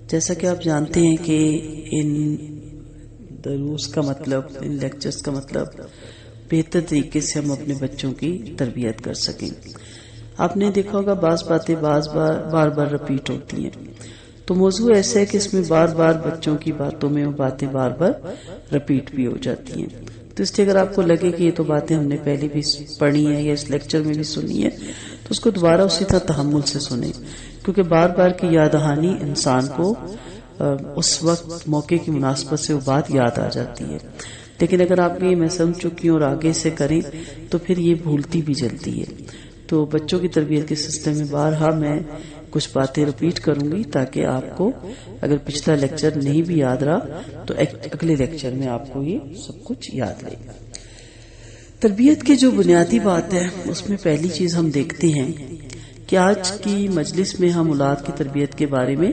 جیسا کہ آپ جانتے ہیں کہ ان دروس کا مطلب، ان لیکچرز کا مطلب بہتر طریقے سے ہم اپنے بچوں کی تربیت کر سکیں. آپ نے دیکھا ہوگا بعض باتیں بار بار رپیٹ ہوتی ہیں، تو موضوع ایسا ہے کہ اس میں بار بار بچوں کی باتوں میں وہ باتیں بار بار رپیٹ بھی ہو جاتی ہیں. تو اس لیے اگر آپ کو لگے کہ یہ تو باتیں ہم نے پہلے بھی پڑھی ہیں یا اس لیکچر میں بھی سنی ہے، تو اس کو دوبارہ اسی طرح تحمل سے سنیں، کیونکہ بار بار کی یاد دہانی انسان کو اس وقت موقع کی مناسبت سے وہ بات یاد آ جاتی ہے. لیکن اگر آپ یہ میں سمجھ چکی ہوں اور آگے سے کریں تو پھر یہ بھولتی بھی جلتی ہے. تو بچوں کی تربیت کے سلسلے میں بارہا میں کچھ باتیں رپیٹ کروں گی تاکہ آپ کو اگر پچھلا لیکچر نہیں بھی یاد رہا تو اگلے لیکچر میں آپ کو یہ سب کچھ یاد رہے گا. تربیت کی جو بنیادی بات ہے اس میں پہلی چیز ہم دیکھتے ہیں کہ آج کی مجلس میں ہم اولاد کی تربیت کے بارے میں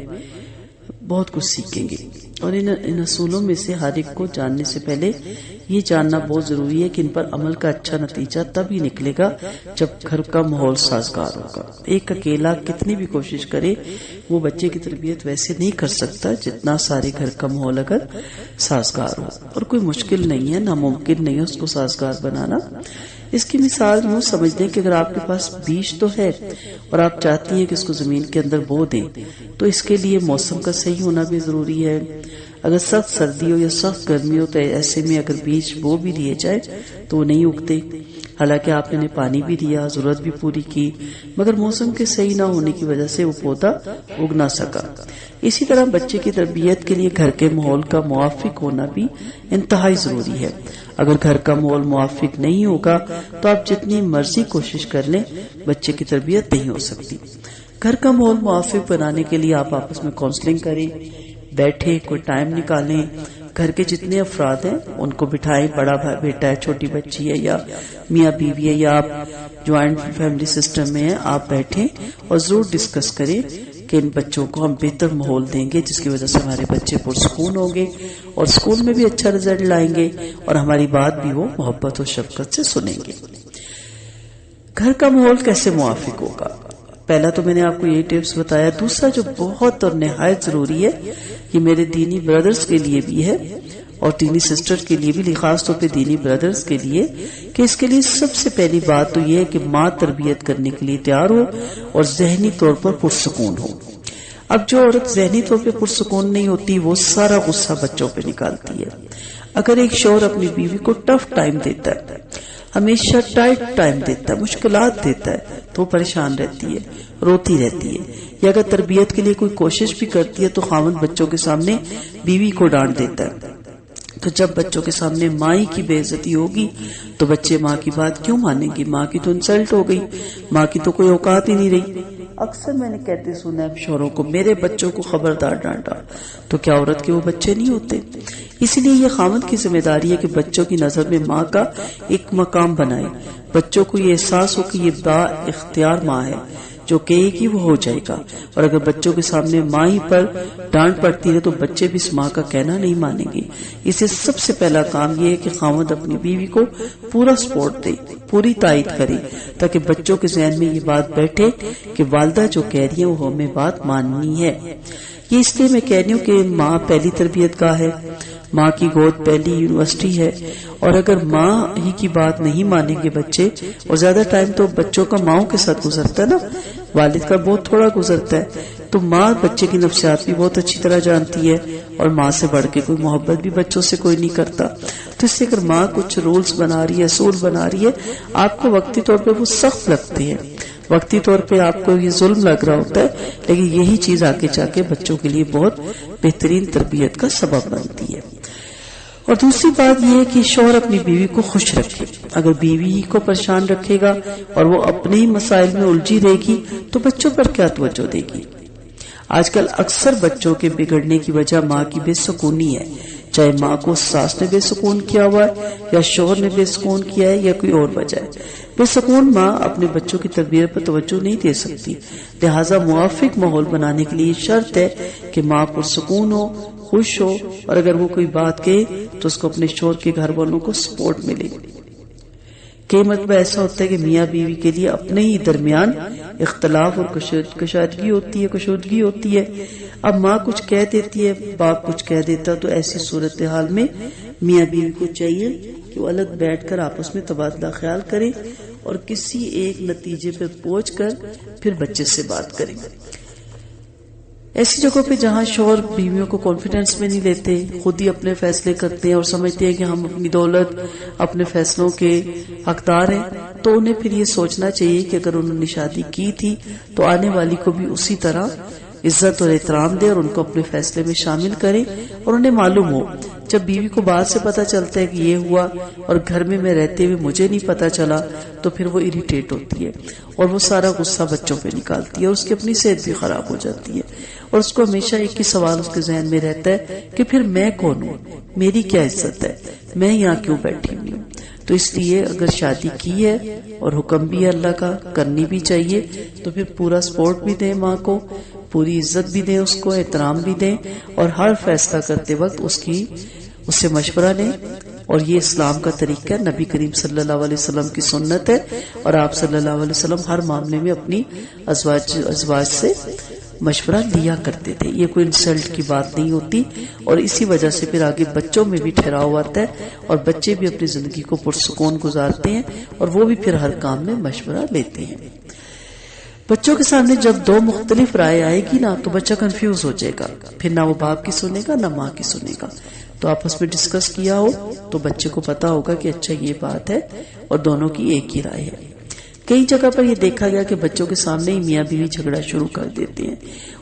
بہت کچھ سیکھیں گے، اور ان اصولوں میں سے ہر ایک کو جاننے سے پہلے یہ جاننا بہت ضروری ہے کہ ان پر عمل کا اچھا نتیجہ تب ہی نکلے گا جب گھر کا ماحول سازگار ہوگا. ایک اکیلا کتنی بھی کوشش کرے وہ بچے کی تربیت ویسے نہیں کر سکتا جتنا سارے گھر کا ماحول اگر سازگار ہو، اور کوئی مشکل نہیں ہے، ناممکن نہیں ہے اس کو سازگار بنانا. اس کی مثال یوں سمجھ لیں کہ اگر آپ کے پاس بیج تو ہے اور آپ چاہتی ہیں کہ اس کو زمین کے اندر بو دیں، تو اس کے لیے موسم کا صحیح ہونا بھی ضروری ہے. اگر سخت سردی ہو یا سخت گرمی ہو تو ایسے میں اگر بیج بو بھی دیے جائے تو وہ نہیں اگتے، حالانکہ آپ نے پانی بھی دیا، ضرورت بھی پوری کی، مگر موسم کے صحیح نہ ہونے کی وجہ سے وہ پودا اگ نہ سکا. اسی طرح بچے کی تربیت کے لیے گھر کے ماحول کا موافق ہونا بھی انتہائی ضروری ہے. اگر گھر کا ماحول موافق نہیں ہوگا تو آپ جتنی مرضی کوشش کر لیں بچے کی تربیت نہیں ہو سکتی. گھر کا ماحول موافق بنانے کے لیے آپ آپس میں کاؤنسلنگ کریں، بیٹھے کوئی ٹائم نکالیں، گھر کے جتنے افراد ہیں ان کو بٹھائیں، بڑا بیٹا ہے، چھوٹی بچی ہے، یا میاں بیوی ہے، یا آپ جوائنٹ فیملی سسٹم میں ہیں، آپ بیٹھیں اور ضرور ڈسکس کریں کہ ان بچوں کو ہم بہتر ماحول دیں گے جس کی وجہ سے ہمارے بچے پرسکون ہوں گے اور اسکول میں بھی اچھا رزلٹ لائیں گے اور ہماری بات بھی وہ محبت اور شفقت سے سنیں گے. گھر کا ماحول کیسے موافق ہوگا؟ پہلا تو میں نے آپ کو یہ ٹپس بتایا. دوسرا جو بہت اور نہایت ضروری ہے، یہ میرے دینی بردرز کے لیے بھی ہے اور دینی سسٹر کے لیے بھی، خاص طور پہ دینی بردرز کے لیے، کہ اس کے لیے سب سے پہلی بات تو یہ ہے کہ ماں تربیت کرنے کے لیے تیار ہو اور ذہنی طور پر پرسکون ہو. اب جو عورت ذہنی طور پہ پرسکون نہیں ہوتی وہ سارا غصہ بچوں پہ نکالتی ہے. اگر ایک شوہر اپنی بیوی کو ٹف ٹائم دیتا ہے، ہمیشہ ٹائٹ ٹائم دیتا ہے، مشکلات دیتا ہے، تو وہ پریشان رہتی ہے، روتی رہتی ہے. یا اگر تربیت کے لیے کوئی کوشش بھی کرتی ہے تو خاوند بچوں کے سامنے بیوی کو ڈانٹ دیتا ہے. تو جب بچوں کے سامنے ماں کی بے عزتی ہوگی تو بچے ماں کی بات کیوں مانیں گی؟ ماں کی تو انسلٹ ہو گئی، ماں کی تو کوئی اوقات ہی نہیں رہی. اکثر میں نے کہتے سنا ہے شوہروں کو، میرے بچوں کو خبردار ڈانٹا. تو کیا عورت کے وہ بچے نہیں ہوتے؟ اسی لیے یہ خاوند کی ذمہ داری ہے کہ بچوں کی نظر میں ماں کا ایک مقام بنائے. بچوں کو یہ احساس ہو کہ یہ با اختیار ماں ہے، جو کہے گی وہ ہو جائے گا. اور اگر بچوں کے سامنے ماں ہی پر ڈانٹ پڑتی ہے تو بچے بھی اس ماں کا کہنا نہیں مانیں گے. اسے سب سے پہلا کام یہ ہے کہ خاوند اپنی بیوی کو پورا سپورٹ دے، پوری تائید کرے، تاکہ بچوں کے ذہن میں یہ بات بیٹھے کہ والدہ جو کہہ رہی ہے وہ ہمیں بات ماننی ہے. یہ اس لیے میں کہہ رہی ہوں کہ ماں پہلی تربیت گاہ ہے، ماں کی گود پہلی یونیورسٹی ہے. اور اگر ماں ہی کی بات نہیں مانیں گے بچے، اور زیادہ ٹائم تو بچوں کا ماؤں کے ساتھ گزرتا ہے نا، والد کا بہت تھوڑا گزرتا ہے، تو ماں بچے کی نفسیات بھی بہت اچھی طرح جانتی ہے، اور ماں سے بڑھ کے کوئی محبت بھی بچوں سے کوئی نہیں کرتا. تو اس سے اگر ماں کچھ رولز بنا رہی ہے، اصول بنا رہی ہے، آپ کو وقتی طور پہ وہ سخت لگتے ہیں، وقتی طور پہ آپ کو یہ ظلم لگ رہا ہوتا ہے، لیکن یہی چیز آگے جا کے بچوں کے لیے بہت بہترین تربیت کا سبب بنتی ہے. اور دوسری بات یہ ہے کہ شوہر اپنی بیوی کو خوش رکھے. اگر بیوی کو پریشان رکھے گا اور وہ اپنے ہی مسائل میں الجھی رہے گی تو بچوں پر کیا توجہ دے گی؟ آج کل اکثر بچوں کے بگڑنے کی وجہ ماں کی بے سکونی ہے، چاہے ماں کو ساس نے بے سکون کیا ہوا ہے یا شوہر نے بے سکون کیا ہے یا کوئی اور وجہ ہے. بے سکون ماں اپنے بچوں کی تربیت پر توجہ نہیں دے سکتی. لہٰذا موافق ماحول بنانے کے لیے شرط ہے کہ ماں پرسکون ہو، خوش ہو، اور اگر وہ کوئی بات کہے تو اس کو اپنے شوہر کے گھر والوں کو سپورٹ ملے. کئی مرتبہ ایسا ہوتا ہے کہ میاں بیوی کے لیے اپنے ہی درمیان اختلاف اور کشیدگی ہوتی ہے. اب ماں کچھ کہہ دیتی ہے، باپ کچھ کہہ دیتا، تو ایسی صورتحال میں میاں بیوی کو چاہیے کہ وہ الگ بیٹھ کر آپس میں تبادلہ خیال کریں اور کسی ایک نتیجے پر پہنچ کر پھر بچے سے بات کریں۔ ایسی جگہوں پہ جہاں شوہر بیویوں کو کانفیڈنس میں نہیں لیتے، خود ہی اپنے فیصلے کرتے ہیں اور سمجھتے ہیں کہ ہم اپنی دولت، اپنے فیصلوں کے حقدار ہیں، تو انہیں پھر یہ سوچنا چاہیے کہ اگر انہوں نے شادی کی تھی تو آنے والی کو بھی اسی طرح عزت اور احترام دے اور ان کو اپنے فیصلے میں شامل کرے، اور انہیں معلوم ہو جب بیوی کو بعد سے پتا چلتا ہے کہ یہ ہوا اور گھر میں رہتے ہوئے مجھے نہیں پتا چلا، تو پھر وہ اریٹیٹ ہوتی ہے اور وہ سارا غصہ بچوں پہ نکالتی ہے اور اس کی اپنی صحت بھی خراب ہو جاتی ہے، اور اس کو ہمیشہ ایک ہی سوال اس کے ذہن میں رہتا ہے کہ پھر میں کون ہوں، میری کیا عزت ہے، میں یہاں کیوں بیٹھی ہوئی ہوں۔ تو اس لیے اگر شادی کی ہے اور حکم بھی ہے اللہ کا، کرنی بھی چاہیے، تو پھر پورا سپورٹ بھی دیں ماں کو، پوری عزت بھی دیں اس کو، احترام بھی دیں، اور ہر فیصلہ کرتے وقت اس سے مشورہ لیں۔ اور یہ اسلام کا طریقہ ہے، نبی کریم صلی اللہ علیہ وسلم کی سنت ہے، اور آپ صلی اللہ علیہ وسلم ہر معاملے میں اپنی ازواج سے مشورہ لیا کرتے تھے، یہ کوئی انسلٹ کی بات نہیں ہوتی، اور اسی وجہ سے پھر آگے بچوں میں بھی ٹھہراؤ آتا ہے اور بچے بھی اپنی زندگی کو پرسکون گزارتے ہیں اور وہ بھی پھر ہر کام میں مشورہ لیتے ہیں۔ بچوں کے سامنے جب دو مختلف رائے آئے گی نا تو بچہ کنفیوز ہو جائے گا، پھر نہ وہ باپ کی سنے گا نہ ماں کی سنے گا۔ تو آپس میں ڈسکس کیا ہو تو بچے کو پتا ہوگا کہ اچھا یہ بات ہے اور دونوں کی ایک ہی رائے ہے۔ کئی جگہ پر یہ دیکھا گیا کہ بچوں کے سامنے ہی میاں بیوی جھگڑا شروع کر دیتے ہیں،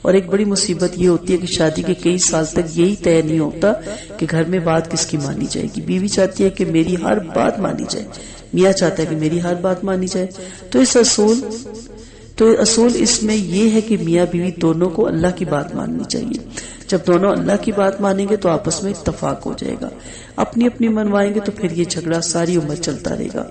اور ایک بڑی مصیبت یہ ہوتی ہے کہ شادی کے کئی سال تک یہی طے نہیں ہوتا کہ گھر میں بات کس کی مانی جائے گی۔ بیوی چاہتی ہے کہ میری ہر بات مانی جائے، میاں چاہتا ہے کہ میری ہر بات مانی جائے۔ تو اصول اس میں یہ ہے کہ میاں بیوی دونوں کو اللہ کی بات ماننی چاہیے۔ جب دونوں اللہ کی بات مانیں گے تو آپس میں اتفاق ہو جائے گا، اپنی اپنی منوائیں گے تو پھر یہ جھگڑا ساری عمر چلتا رہے گا۔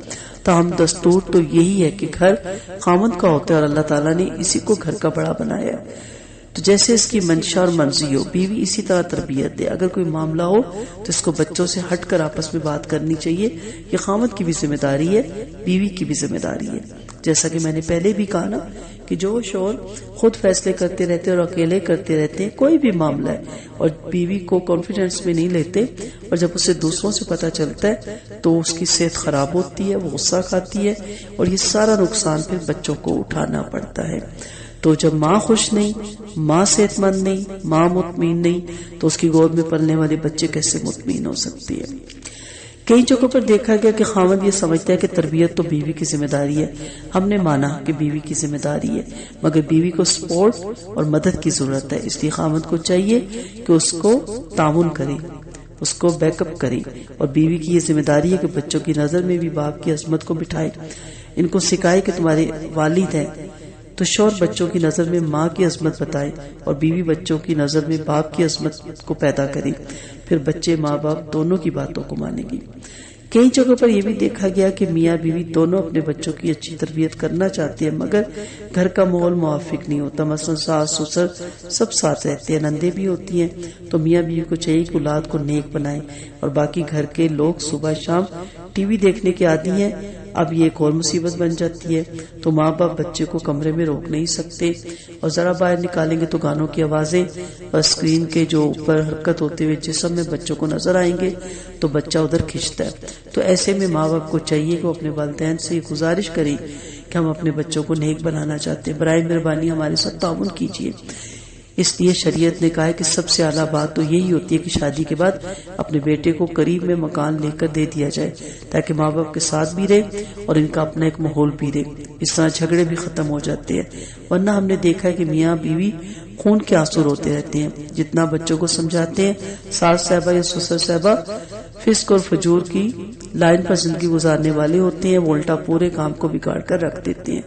تاہم دستور تو یہی ہے کہ گھر خاوند کا ہوتا ہے اور اللہ تعالیٰ نے اسی کو گھر کا بڑا بنایا ہے، تو جیسے اس کی منشا اور مرضی ہو بیوی اسی طرح تربیت دے۔ اگر کوئی معاملہ ہو تو اس کو بچوں سے ہٹ کر آپس میں بات کرنی چاہیے، یہ خاوند کی بھی ذمہ داری ہے، بیوی کی بھی ذمہ داری ہے۔ جیسا کہ میں نے پہلے بھی کہا نا کہ جو شوہر خود فیصلے کرتے رہتے اور اکیلے کرتے رہتے ہیں کوئی بھی معاملہ ہے اور بیوی کو کانفیڈنس میں نہیں لیتے، اور جب اسے دوسروں سے پتا چلتا ہے تو اس کی صحت خراب ہوتی ہے، وہ غصہ کھاتی ہے، اور یہ سارا نقصان پھر بچوں کو اٹھانا پڑتا ہے۔ تو جب ماں خوش نہیں، ماں صحت مند نہیں، ماں مطمئن نہیں، تو اس کی گود میں پلنے والے بچے کیسے مطمئن ہو سکتی ہے۔ کئی جگہوں پر دیکھا گیا کہ خاوند یہ سمجھتا ہے کہ تربیت تو بیوی کی ذمہ داری ہے۔ ہم نے مانا کہ بیوی کی ذمہ داری ہے، مگر بیوی کو سپورٹ اور مدد کی ضرورت ہے، اس لیے خاوند کو چاہیے کہ اس کو تعاون کرے، اس کو بیک اپ کرے، اور بیوی کی یہ ذمہ داری ہے کہ بچوں کی نظر میں بھی باپ کی عظمت کو بٹھائے، ان کو سکھائے کہ تمہارے والد ہیں۔ تو شوہر بچوں کی نظر میں ماں کی عظمت بتائے اور بیوی بچوں کی نظر میں باپ کی عظمت کو پیدا کرے، پھر بچے ماں باپ دونوں کی باتوں کو مانیں گے۔ کئی جگہوں پر یہ بھی دیکھا گیا کہ میاں بیوی دونوں اپنے بچوں کی اچھی تربیت کرنا چاہتے ہیں، مگر گھر کا ماحول موافق نہیں ہوتا۔ مثلا ساس سسر سب ساتھ رہتے ہیں، نندیں بھی ہوتی ہیں، تو میاں بیوی کو چاہیے کہ اولاد کو نیک بنائیں، اور باقی گھر کے لوگ صبح شام ٹی وی دیکھنے کے عادی ہیں۔ اب یہ ایک اور مصیبت بن جاتی ہے، تو ماں باپ بچے کو کمرے میں روک نہیں سکتے، اور ذرا باہر نکالیں گے تو گانوں کی آوازیں اور اسکرین کے جو اوپر حرکت ہوتے ہوئے جسم میں بچوں کو نظر آئیں گے تو بچہ ادھر کھنچتا ہے۔ تو ایسے میں ماں باپ کو چاہیے کہ وہ اپنے والدین سے یہ گزارش کریں کہ ہم اپنے بچوں کو نیک بنانا چاہتے ہیں، برائے مہربانی ہمارے ساتھ تعاون کیجیے۔ اس لیے شریعت نے کہا ہے کہ سب سے اعلیٰ بات تو یہی ہوتی ہے کہ شادی کے بعد اپنے بیٹے کو قریب میں مکان لے کر دے دیا جائے، تاکہ ماں باپ کے ساتھ بھی رہے اور ان کا اپنا ایک ماحول بھی رہے، اس طرح جھگڑے بھی ختم ہو جاتے ہیں۔ ورنہ ہم نے دیکھا ہے کہ میاں بیوی خون کے آنسو روتے رہتے ہیں، جتنا بچوں کو سمجھاتے ہیں ساس صاحبہ یا سسر صاحبہ فسق اور فجور کی لائن پر زندگی گزارنے والے ہوتے ہیں، وہ الٹا پورے کام کو بگاڑ کر رکھ دیتے ہیں۔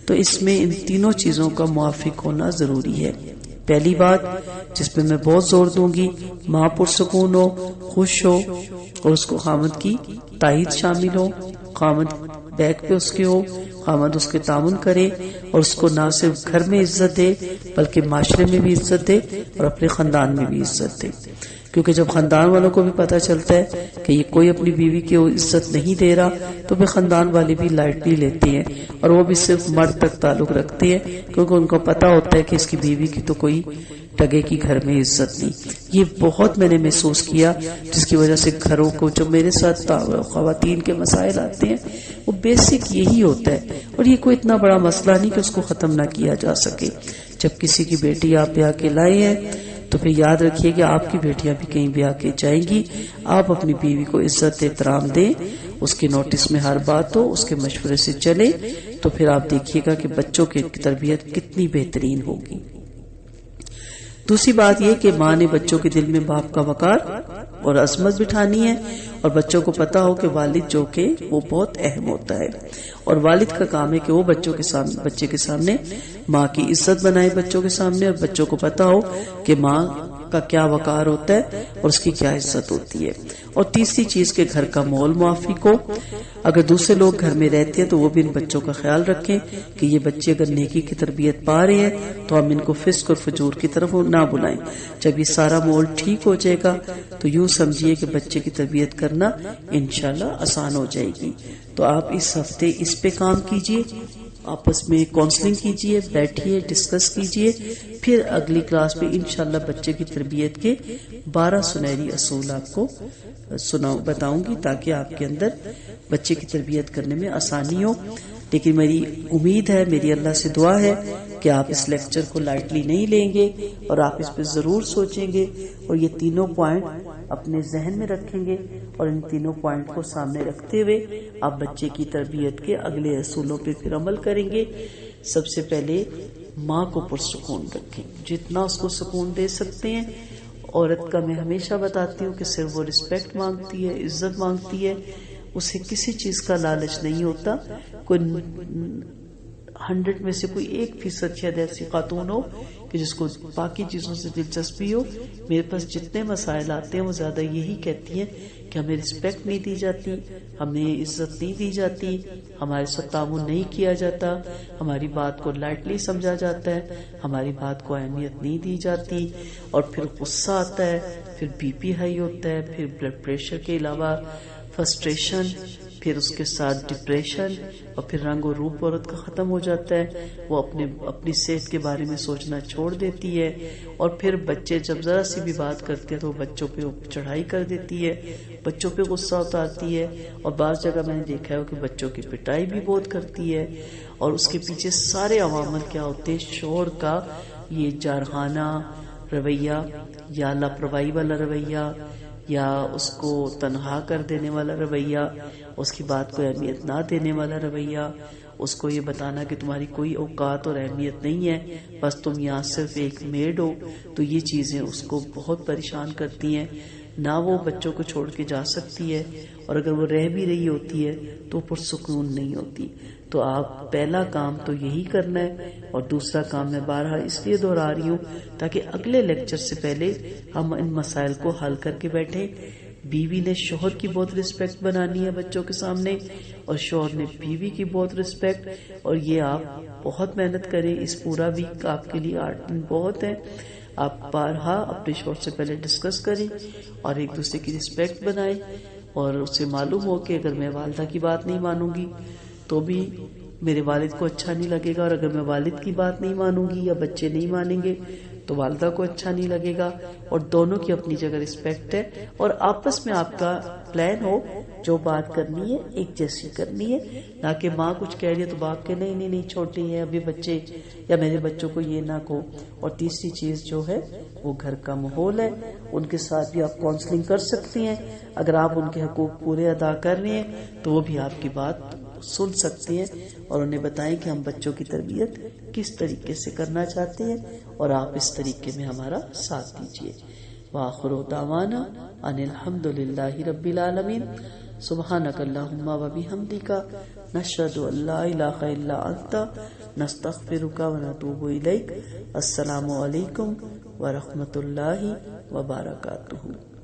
تو اس میں ان تینوں چیزوں کا موافق ہونا ضروری ہے۔ پہلی بات جس پہ میں بہت زور دوں گی، ماں پرسکون ہو، خوش ہو، اور اس کو خاوند کی تائید شامل ہو، خاوند بیک پہ اس کے ہو، خاوند اس کے تعاون کرے اور اس کو نہ صرف گھر میں عزت دے بلکہ معاشرے میں بھی عزت دے اور اپنے خاندان میں بھی عزت دے، کیونکہ جب خاندان والوں کو بھی پتا چلتا ہے کہ یہ کوئی اپنی بیوی کی عزت نہیں دے رہا تو پھر خاندان والے بھی لائٹلی لیتے ہیں اور وہ بھی صرف مرد تک تعلق رکھتے ہیں، کیونکہ ان کو پتا ہوتا ہے کہ اس کی بیوی کی تو کوئی ٹگے کی گھر میں عزت نہیں۔ یہ بہت میں نے محسوس کیا، جس کی وجہ سے گھروں کو جو میرے ساتھ خواتین کے مسائل آتے ہیں وہ بیسک یہی ہوتا ہے، اور یہ کوئی اتنا بڑا مسئلہ نہیں کہ اس کو ختم نہ کیا جا سکے۔ جب کسی کی بیٹی آپ بیاہ کے لائے ہیں تو پھر یاد رکھیے کہ آپ کی بیٹیاں بھی کہیں بیاہ کے جائیں گی۔ آپ اپنی بیوی کو عزت احترام دیں، اس کے نوٹس میں ہر بات ہو، اس کے مشورے سے چلے، تو پھر آپ دیکھیے گا کہ بچوں کی تربیت کتنی بہترین ہوگی۔ دوسری بات یہ کہ ماں نے بچوں کے دل میں باپ کا وقار اور عظمت بٹھانی ہے، اور بچوں کو پتا ہو کہ والد جو کہ وہ بہت اہم ہوتا ہے، اور والد کا کام ہے کہ وہ بچے کے سامنے ماں کی عزت بنائے بچوں کے سامنے، اور بچوں کو پتا ہو کہ ماں کا کیا وقار ہوتا ہے اور اس کی کیا عزت ہوتی ہے۔ اور تیسری چیز کہ گھر کا ماحول موافق ہو، اگر دوسرے لوگ گھر میں رہتے ہیں تو وہ بھی ان بچوں کا خیال رکھیں کہ یہ بچے اگر نیکی کی تربیت پا رہے ہیں تو ہم ان کو فسق اور فجور کی طرف نہ بلائیں۔ جب یہ سارا ماحول ٹھیک ہو جائے گا تو یوں سمجھیے کہ بچے کی تربیت کرنا انشاءاللہ آسان ہو جائے گی۔ تو آپ اس ہفتے اس پہ کام کیجئے، آپس میں کونسلنگ کیجئے، بیٹھیے، ڈسکس کیجئے، پھر اگلی کلاس میں انشاءاللہ بچے کی تربیت کے 12 سنہری اصول آپ کو بتاؤں گی، تاکہ آپ کے اندر بچے کی تربیت کرنے میں آسانی ہو۔ لیکن میری امید ہے، میری اللہ سے دعا ہے کہ آپ اس لیکچر کو لائٹلی نہیں لیں گے اور آپ اس پہ ضرور سوچیں گے، اور یہ تینوں پوائنٹ اپنے ذہن میں رکھیں گے، اور ان تینوں پوائنٹ کو سامنے رکھتے ہوئے آپ بچے کی تربیت کے اگلے اصولوں پہ پھر عمل کریں گے۔ سب سے پہلے ماں کو پرسکون رکھیں، جتنا اس کو سکون دے سکتے ہیں۔ عورت کا میں ہمیشہ بتاتی ہوں کہ صرف وہ رسپیکٹ مانگتی ہے، عزت مانگتی ہے، اسے کسی چیز کا لالچ نہیں ہوتا۔ کوئی 100 میں سے کوئی 1% شاید ایسی خاتون ہو کہ جس کو باقی چیزوں سے دلچسپی ہو۔ میرے پاس جتنے مسائل آتے ہیں وہ زیادہ یہی کہتی ہیں کہ ہمیں رسپیکٹ نہیں دی جاتی، ہمیں عزت نہیں دی جاتی، ہمارے ساتھ تعاون نہیں کیا جاتا، ہماری بات کو لائٹلی سمجھا جاتا ہے، ہماری بات کو اہمیت نہیں دی جاتی، اور پھر غصہ آتا ہے، پھر بی پی ہائی ہوتا ہے، پھر بلڈ پریشر کے علاوہ فرسٹریشن، پھر اس کے ساتھ ڈپریشن، اور پھر رنگ و روپ عورت کا ختم ہو جاتا ہے، وہ اپنی صحت کے بارے میں سوچنا چھوڑ دیتی ہے، اور پھر بچے جب ذرا سی بھی بات کرتے ہیں تو وہ بچوں پہ چڑھائی کر دیتی ہے، بچوں پہ غصہ اتارتی ہے، اور بعض جگہ میں نے دیکھا ہے کہ بچوں کی پٹائی بھی بہت کرتی ہے، اور اس کے پیچھے سارے عوامل کیا ہوتے ہیں؟ شوہر کا یہ جارحانہ رویہ یا لاپرواہی والا رویہ، یا اس کو تنہا کر دینے والا رویہ، اس کی بات کو اہمیت نہ دینے والا رویہ، اس کو یہ بتانا کہ تمہاری کوئی اوقات اور اہمیت نہیں ہے، بس تم یہاں صرف ایک میڈ ہو۔ تو یہ چیزیں اس کو بہت پریشان کرتی ہیں، نہ وہ بچوں کو چھوڑ کے جا سکتی ہے، اور اگر وہ رہ بھی رہی ہوتی ہے تو پرسکون نہیں ہوتی۔ تو آپ پہلا کام تو یہی کرنا ہے، اور دوسرا کام میں بارہا اس لیے دہرا رہی ہوں تاکہ اگلے لیکچر سے پہلے ہم ان مسائل کو حل کر کے بیٹھیں۔ بیوی نے شوہر کی بہت رسپیکٹ بنانی ہے بچوں کے سامنے، اور شوہر نے بیوی کی بہت رسپیکٹ، اور یہ آپ بہت محنت کریں۔ اس پورا ویک آپ کے لیے 8 دن بہت ہے، آپ بارہا اپنے شوہر سے پہلے ڈسکس کریں اور ایک دوسرے کی رسپیکٹ بنائیں، اور اسے معلوم ہو کہ اگر میں والدہ کی بات نہیں مانوں گی تو بھی میرے والد کو اچھا نہیں لگے گا، اور اگر میں والد کی بات نہیں مانوں گی یا بچے نہیں مانیں گے تو والدہ کو اچھا نہیں لگے گا، اور دونوں کی اپنی جگہ رسپیکٹ ہے، اور آپس میں آپ کا پلان ہو جو بات کرنی ہے ایک جیسی کرنی ہے، نہ کہ ماں کچھ کہہ رہی ہے تو باپ کے نہیں چھوٹے ہیں ابھی بچے، یا میرے بچوں کو یہ نہ کہو۔ اور تیسری چیز جو ہے وہ گھر کا ماحول ہے، ان کے ساتھ بھی آپ کونسلنگ کر سکتی ہیں، اگر آپ ان کے حقوق پورے ادا کر رہے ہیں تو وہ بھی آپ کی بات سن سکتے ہیں، اور انہیں بتائیں کہ ہم بچوں کی تربیت کس طریقے سے کرنا چاہتے ہیں، اور آپ اس طریقے میں ہمارا ساتھ دیجیے۔ وآخر دعوانا ان الحمد للہ رب العالمین۔ سبحانک اللہم و بحمدک، نشہد ان لا الہ الا انت، نستغفرک و نتوب الیک۔ السلام علیکم ورحمۃ اللہ وبرکاتہ۔